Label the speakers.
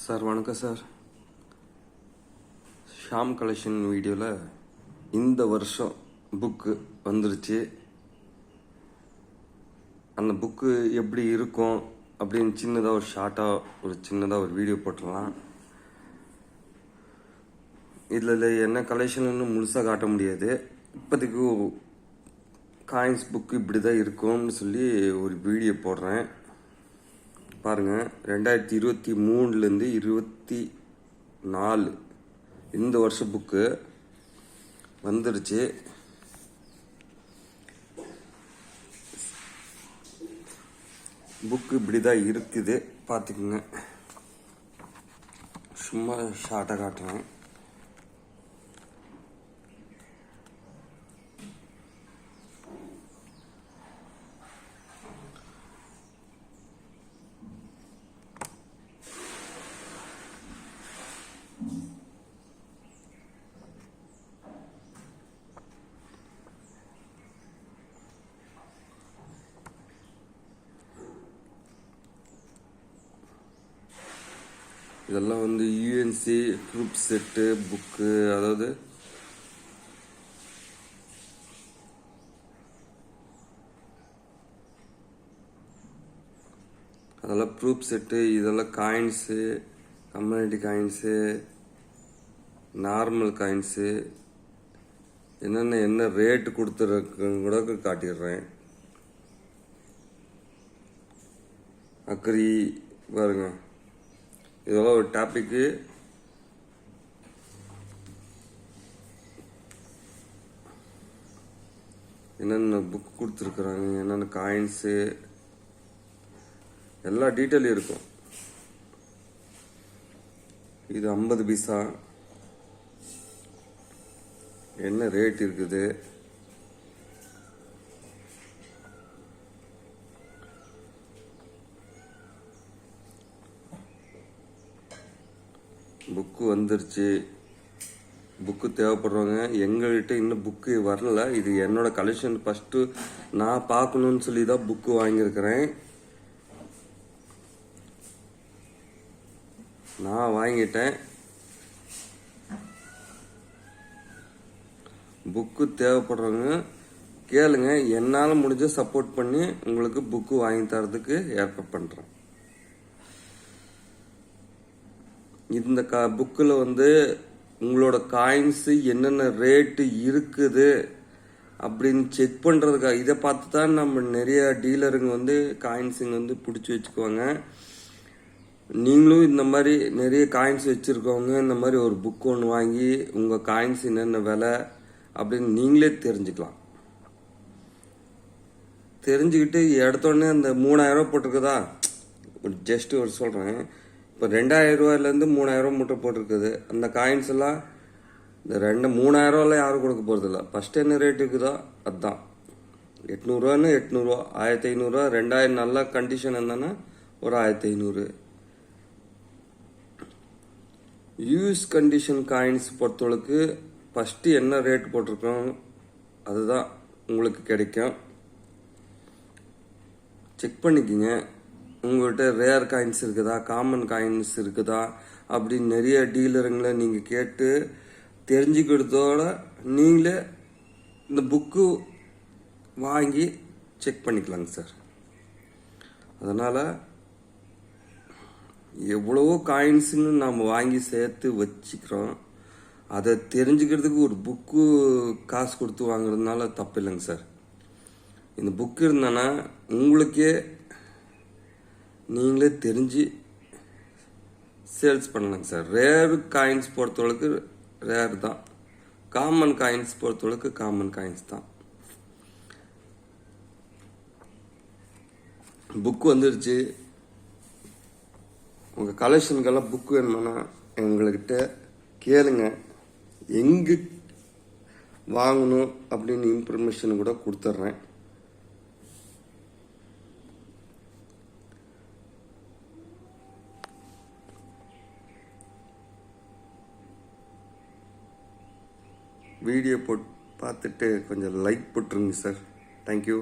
Speaker 1: Sir வணக்கம் sir. Sham collection வீடியோவில் இந்த வருஷம் புக்கு வந்துருச்சு. அந்த புக்கு எப்படி இருக்கும் அப்படின்னு சின்னதாக ஒரு வீடியோ போட்டுடலாம். இதில் என்ன கலெக்ஷன் முழுசாக காட்ட முடியாது. இப்போதைக்கு காயின்ஸ் புக்கு இப்படி தான் இருக்கும்னு சொல்லி ஒரு வீடியோ போடுறேன். பாருங்கள், 2023லேருந்து 24 இந்த வருஷம் புக்கு வந்துருச்சு. புக்கு இப்படி தான் இருக்குது, பார்த்துக்குங்க. சும்மா ஷார்ட்டாக காட்டுறேன். இதெல்லாம் யூஎன்சி குரூப் செட்டு புக்கு, அதாவது அதெல்லாம் ப்ரூஃப் செட்டு. இதெல்லாம் coins, community coins, normal coins, என்ன ரேட்டு கொடுத்துருக்குன்னு கூட காட்டிடுறேன். அக்கரி பாருங்க, இதெல்லாம் ஒரு டாபிக்கு. என்னென்ன புக் கொடுத்துருக்குறாங்க, என்னென்ன காயின்ஸு, எல்லா டீட்டெயிலும் இருக்கும். இது 50 பைசா, என்ன ரேட் இருக்குது, புக்கு வந்துருச்சு. புக்கு தேவைப்படுறவங்க, எங்கள்கிட்ட இன்னும் புக்கு வரல. இது என்னோட கலெக்ஷன். ஃபஸ்ட்டு நான் பார்க்கணுன்னு சொல்லி தான் புக்கு வாங்கியிருக்கிறேன். நான் வாங்கிட்டேன். புக்கு தேவைப்படுறவங்க கேளுங்க, என்னால் முடிஞ்ச சப்போர்ட் பண்ணி உங்களுக்கு புக்கு வாங்கி தரதுக்கு ஏற்பாடு பண்ணுறேன். இந்த புக்கில் உங்களோட காயின்ஸு என்னென்ன ரேட்டு இருக்குது அப்படின்னு செக் பண்ணுறதுக்காக, இதை பார்த்து தான் நம்ம நிறைய டீலருங்க காயின்ஸுங்க பிடிச்சி வச்சுக்குவாங்க. நீங்களும் இந்த மாதிரி நிறைய காயின்ஸ் வச்சுருக்கவங்க இந்த மாதிரி ஒரு புக் ஒன்று வாங்கி உங்கள் காயின்ஸ் என்னென்ன விலை அப்படின்னு நீங்களே தெரிஞ்சுக்கலாம். தெரிஞ்சுக்கிட்டு எடுத்தோடனே அந்த 3000 போட்டிருக்குதா, ஜஸ்ட் ஒரு சொல்கிறேன். இப்போ 2000 ரூபாயிலேருந்து 3000 மட்டும் போட்டிருக்குது. அந்த காயின்ஸ் எல்லாம் இந்த 3000 யாரும் கொடுக்க போகிறதில்ல. ஃபஸ்ட்டு என்ன ரேட் இருக்குதோ அதுதான். 800 800, 1500, 2000 நல்ல கண்டிஷன் இருந்தானா ஒரு 1500. யூஸ் கண்டிஷன் காயின்ஸ் பொறுத்தவரைக்கு ஃபஸ்ட்டு என்ன ரேட் போட்டிருக்கோம் அதுதான் உங்களுக்கு கிடைக்கும். செக் பண்ணிக்கோங்க. உங்கள்கிட்ட ரேர் காயின்ஸ் இருக்குதா, காமன் காயின்ஸ் இருக்குதா அப்படின்னு நிறைய டீலருங்களை நீங்கள் கேட்டு தெரிஞ்சுக்கிறதோட நீங்களே இந்த புக்கு வாங்கி செக் பண்ணிக்கலாங்க சார். அதனால் எவ்வளவோ காயின்ஸுன்னு நாம் வாங்கி சேர்த்து வச்சுக்கிறோம். அதை தெரிஞ்சுக்கிறதுக்கு ஒரு புக்கு காசு கொடுத்து வாங்குறதுனால தப்பு இல்லைங்க சார். இந்த புக்கு இருந்தானா உங்களுக்கே நீங்களே தெரிஞ்சு சேல்ஸ் பண்ணலாங்க சார். ரேர் காயின்ஸ் பொறுத்தவரைக்கு ரேர் தான், காமன் காயின்ஸ் பொறுத்தவரைக்கு காமன் காயின்ஸ் தான். புக்கு வந்துருச்சு. உங்கள் கலெக்ஷனுக்கெல்லாம் புக்கு வேணுமானா எங்கள்கிட்ட கேளுங்க. எங்கே வாங்கணும் அப்படின்னு இன்ஃபர்மேஷன் கூட கொடுத்துட்றேன். வீடியோ பார்த்துட்டு கொஞ்சம் லைக் போட்டுருங்க சார். தேங்க்யூ.